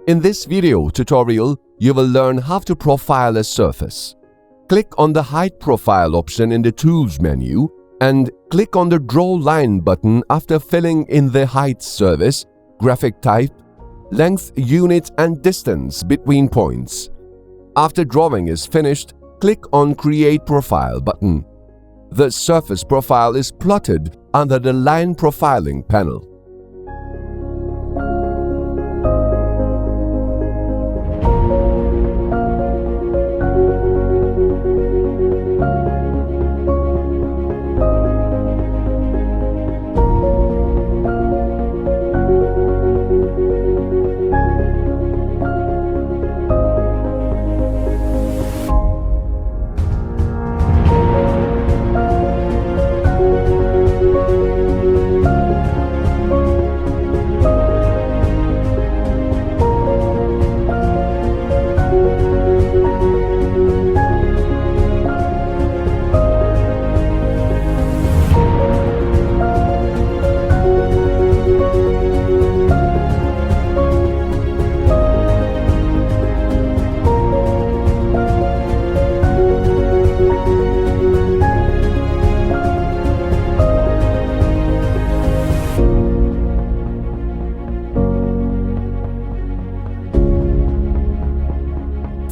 In this video tutorial, you will learn how to profile a surface. Click on the Height Profile option in the Tools menu and click on the Draw Line button after filling in the height service, graphic type, length, unit and distance between points. After drawing is finished, click on Create Profile button. The surface profile is plotted under the Line Profiling panel.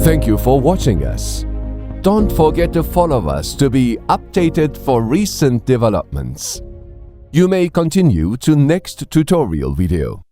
Thank you for watching us. Don't forget to follow us to be updated for recent developments. You may continue to next tutorial video.